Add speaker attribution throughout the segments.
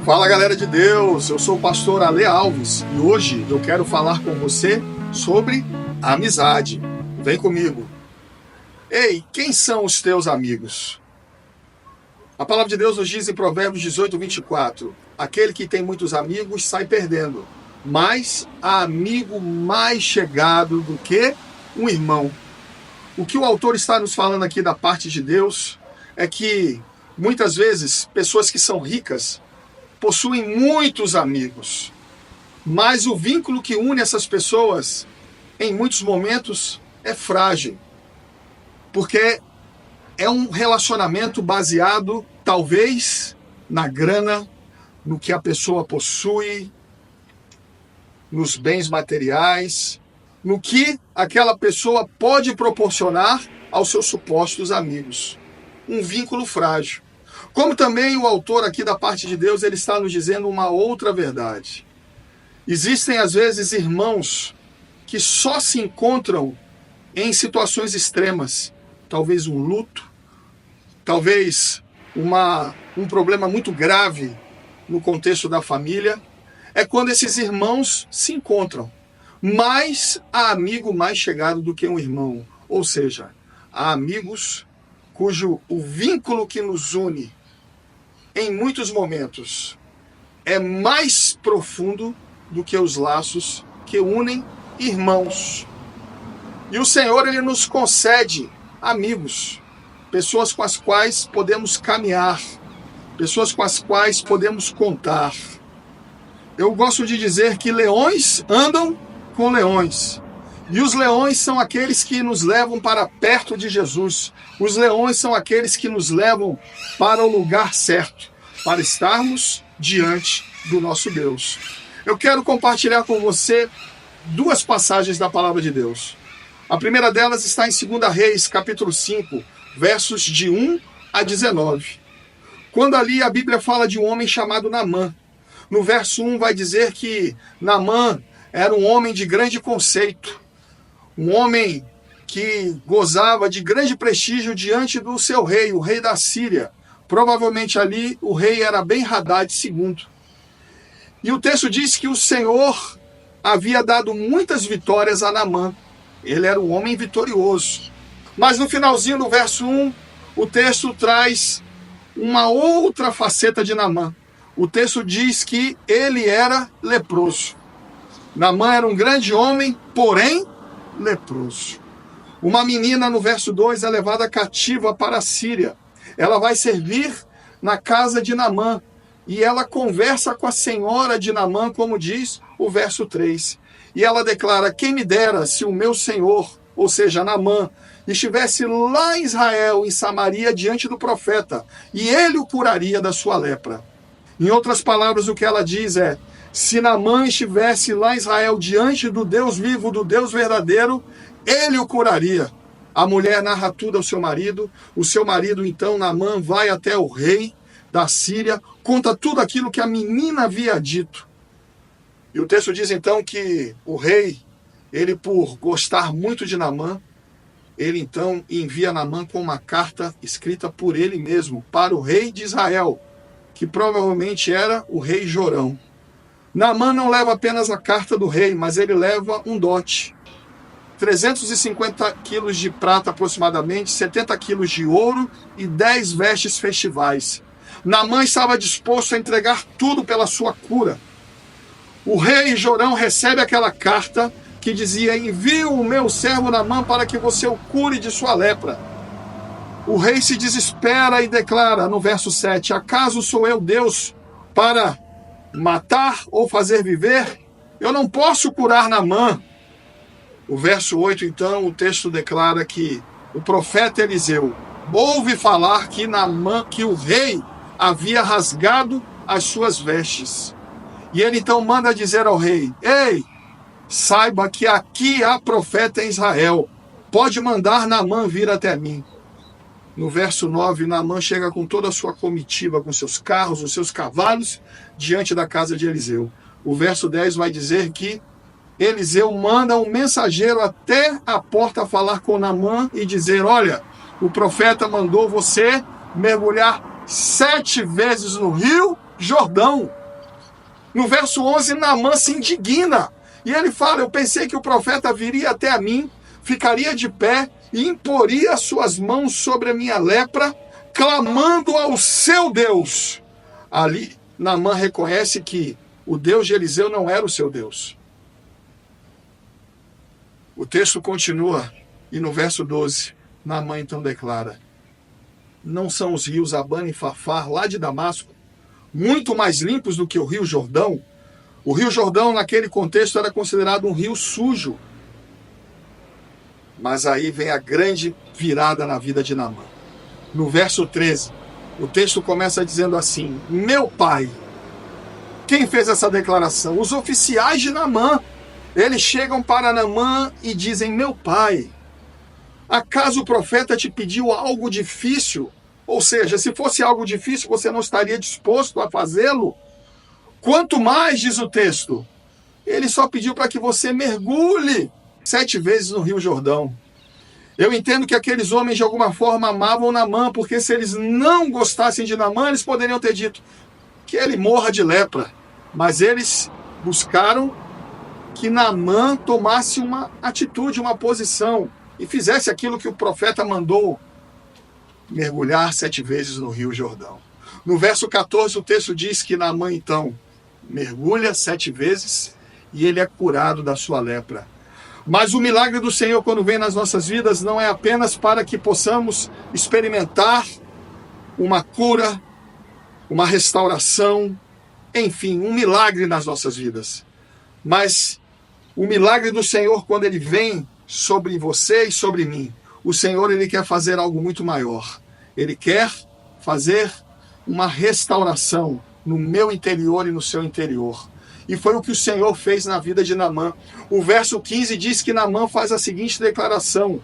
Speaker 1: Fala, galera de Deus, eu sou o pastor Ale Alves e hoje eu quero falar com você sobre amizade. Vem comigo. Ei, quem são os teus amigos? A palavra de Deus nos diz em Provérbios 18, 24: aquele que tem muitos amigos sai perdendo, mas há amigo mais chegado do que um irmão. O que o autor está nos falando aqui da parte de Deus é que muitas vezes pessoas que são ricas possuem muitos amigos, mas o vínculo que une essas pessoas, em muitos momentos, é frágil, porque é um relacionamento baseado, talvez, na grana, no que a pessoa possui, nos bens materiais, no que aquela pessoa pode proporcionar aos seus supostos amigos. Um vínculo frágil. Como também o autor aqui da parte de Deus, ele está nos dizendo uma outra verdade. Existem às vezes irmãos que só se encontram em situações extremas, talvez um luto, talvez um problema muito grave no contexto da família, é quando esses irmãos se encontram. Mas há amigo mais chegado do que um irmão, ou seja, há amigos cujo o vínculo que nos une em muitos momentos é mais profundo do que os laços que unem irmãos. E o Senhor, ele nos concede amigos, pessoas com as quais podemos caminhar, pessoas com as quais podemos contar. Eu gosto de dizer que leões andam com leões. E os leões são aqueles que nos levam para perto de Jesus. Os leões são aqueles que nos levam para o lugar certo, para estarmos diante do nosso Deus. Eu quero compartilhar com você duas passagens da palavra de Deus. A primeira delas está em 2 Reis, capítulo 5, versos de 1 a 19. Quando ali a Bíblia fala de um homem chamado Naamã. No verso 1 vai dizer que Naamã era um homem de grande conceito, um homem que gozava de grande prestígio diante do seu rei, o rei da Síria. Provavelmente ali o rei era Ben-Hadad II. E o texto diz que o Senhor havia dado muitas vitórias a Naamã. Ele era um homem vitorioso. Mas no finalzinho do verso 1, o texto traz uma outra faceta de Naamã. O texto diz que ele era leproso. Naamã era um grande homem, porém leproso. Uma menina, no verso 2, é levada cativa para a Síria. Ela vai servir na casa de Naamã. E ela conversa com a senhora de Naamã, como diz o verso 3. E ela declara: quem me dera se o meu senhor, ou seja, Naamã, estivesse lá em Israel, em Samaria, diante do profeta, e ele o curaria da sua lepra. Em outras palavras, o que ela diz é: se Naamã estivesse lá em Israel, diante do Deus vivo, do Deus verdadeiro, ele o curaria. A mulher narra tudo ao seu marido. O seu marido, então, Naamã, vai até o rei da Síria, conta tudo aquilo que a menina havia dito. E o texto diz, então, que o rei, ele, por gostar muito de Naamã, ele, então, envia Naamã com uma carta escrita por ele mesmo para o rei de Israel, que provavelmente era o rei Jorão. Naamã não leva apenas a carta do rei, mas ele leva um dote. 350 quilos de prata aproximadamente, 70 quilos de ouro e 10 vestes festivais. Naamã estava disposto a entregar tudo pela sua cura. O rei Jorão recebe aquela carta que dizia: envio o meu servo Naamã para que você o cure de sua lepra. O rei se desespera e declara no verso 7: acaso sou eu Deus para matar ou fazer viver? Eu não posso curar Naamã. O verso 8, então, o texto declara que o profeta Eliseu ouve falar que Naamã, que o rei havia rasgado as suas vestes. E ele então manda dizer ao rei: ei, saiba que aqui há profeta em Israel. Pode mandar Naamã vir até mim. No verso 9, Naamã chega com toda a sua comitiva, com seus carros, os seus cavalos, diante da casa de Eliseu. O verso 10 vai dizer que Eliseu manda um mensageiro até a porta falar com Naamã e dizer: olha, o profeta mandou você mergulhar 7 vezes no rio Jordão. No verso 11, Naamã se indigna. E ele fala: eu pensei que o profeta viria até a mim, ficaria de pé e imporia suas mãos sobre a minha lepra, clamando ao seu Deus. Ali, Naamã reconhece que o Deus de Eliseu não era o seu Deus. O texto continua e no verso 12, Naamã então declara: não são os rios Abana e Farfar, lá de Damasco, muito mais limpos do que o rio Jordão? O rio Jordão, naquele contexto, era considerado um rio sujo. Mas aí vem a grande virada na vida de Naamã. No verso 13, o texto começa dizendo assim: meu pai. Quem fez essa declaração? Os oficiais de Naamã. Eles chegam para Naamã e dizem: meu pai, acaso o profeta te pediu algo difícil? Ou seja, se fosse algo difícil, você não estaria disposto a fazê-lo? Quanto mais, diz o texto, ele só pediu para que você mergulhe 7 vezes no rio Jordão. Eu entendo que aqueles homens de alguma forma amavam Naamã, porque se eles não gostassem de Naamã, eles poderiam ter dito que ele morra de lepra. Mas eles buscaram que Naamã tomasse uma atitude, uma posição, e fizesse aquilo que o profeta mandou: mergulhar 7 vezes no rio Jordão. No verso 14, o texto diz que Naamã então mergulha 7 vezes e ele é curado da sua lepra. Mas o milagre do Senhor, quando vem nas nossas vidas, não é apenas para que possamos experimentar uma cura, uma restauração, enfim, um milagre nas nossas vidas. Mas o milagre do Senhor, quando ele vem sobre você e sobre mim, o Senhor, ele quer fazer algo muito maior. Ele quer fazer uma restauração no meu interior e no seu interior. E foi o que o Senhor fez na vida de Naamã. O verso 15 diz que Naamã faz a seguinte declaração: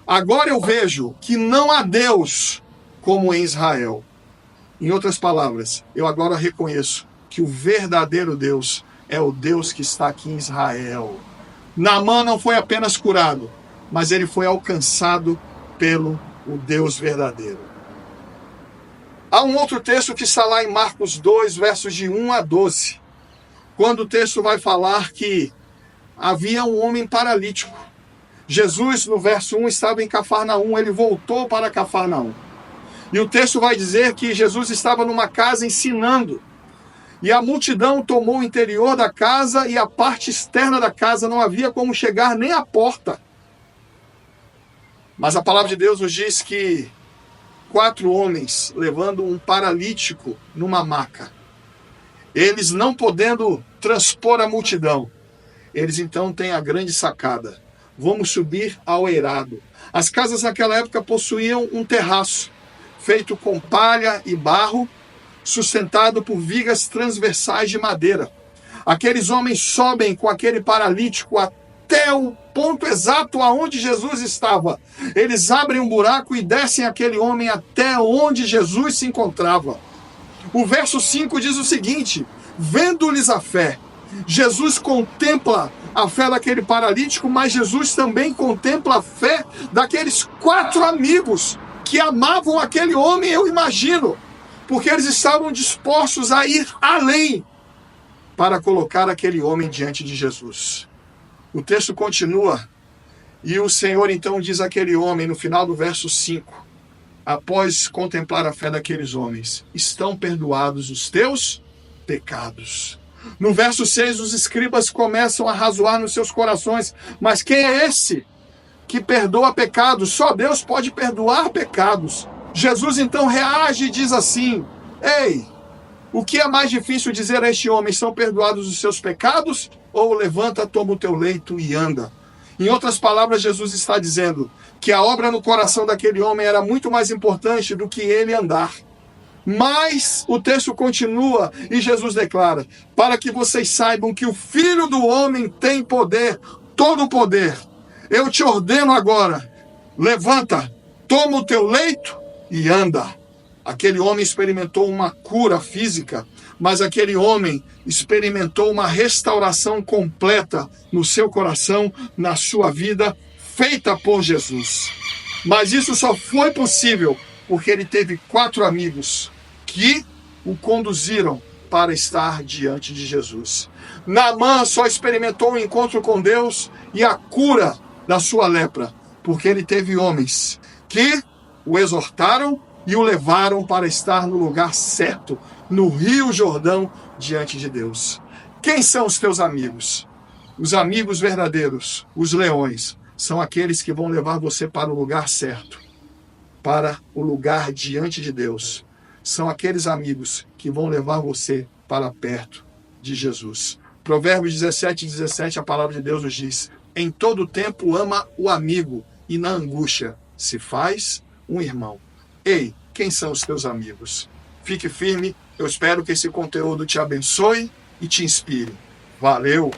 Speaker 1: agora eu vejo que não há Deus como em Israel. Em outras palavras, eu agora reconheço que o verdadeiro Deus é o Deus que está aqui em Israel. Naamã não foi apenas curado, mas ele foi alcançado pelo o Deus verdadeiro. Há um outro texto que está lá em Marcos 2, versos de 1 a 12, quando o texto vai falar que havia um homem paralítico. Jesus, no verso 1, estava em Cafarnaum, ele voltou para Cafarnaum. E o texto vai dizer que Jesus estava numa casa ensinando. E a multidão tomou o interior da casa e a parte externa da casa, não havia como chegar nem à porta. Mas a palavra de Deus nos diz que 4 homens levando um paralítico numa maca, eles não podendo transpor a multidão, eles então têm a grande sacada: vamos subir ao eirado. As casas naquela época possuíam um terraço feito com palha e barro, sustentado por vigas transversais de madeira. Aqueles homens sobem com aquele paralítico até o ponto exato aonde Jesus estava. Eles abrem um buraco e descem aquele homem até onde Jesus se encontrava. O verso 5 diz o seguinte: vendo-lhes a fé, Jesus contempla a fé daquele paralítico, mas Jesus também contempla a fé daqueles 4 amigos que amavam aquele homem, eu imagino, porque eles estavam dispostos a ir além para colocar aquele homem diante de Jesus. O texto continua, e o Senhor então diz àquele homem, no final do verso 5, após contemplar a fé daqueles homens: estão perdoados os teus pecados. No verso 6, os escribas começam a razoar nos seus corações: mas quem é esse que perdoa pecados? Só Deus pode perdoar pecados. Jesus então reage e diz assim: ei, o que é mais difícil dizer a este homem: são perdoados os seus pecados? Ou levanta, toma o teu leito e anda? Em outras palavras, Jesus está dizendo que a obra no coração daquele homem era muito mais importante do que ele andar. Mas o texto continua e Jesus declara: para que vocês saibam que o Filho do Homem tem poder, todo o poder, eu te ordeno agora, levanta, toma o teu leito e anda. Aquele homem experimentou uma cura física, mas aquele homem experimentou uma restauração completa no seu coração, na sua vida, feita por Jesus. Mas isso só foi possível porque ele teve 4 amigos que o conduziram para estar diante de Jesus. Naamã só experimentou o encontro com Deus e a cura da sua lepra, porque ele teve homens que o exortaram e o levaram para estar no lugar certo, no Rio Jordão, diante de Deus. Quem são os teus amigos? Os amigos verdadeiros, os leões, são aqueles que vão levar você para o lugar certo, para o lugar diante de Deus. São aqueles amigos que vão levar você para perto de Jesus. Provérbios 17:17, a palavra de Deus nos diz: em todo tempo ama o amigo, e na angústia se faz um irmão. Ei, quem são os teus amigos? Fique firme, eu espero que esse conteúdo te abençoe e te inspire. Valeu!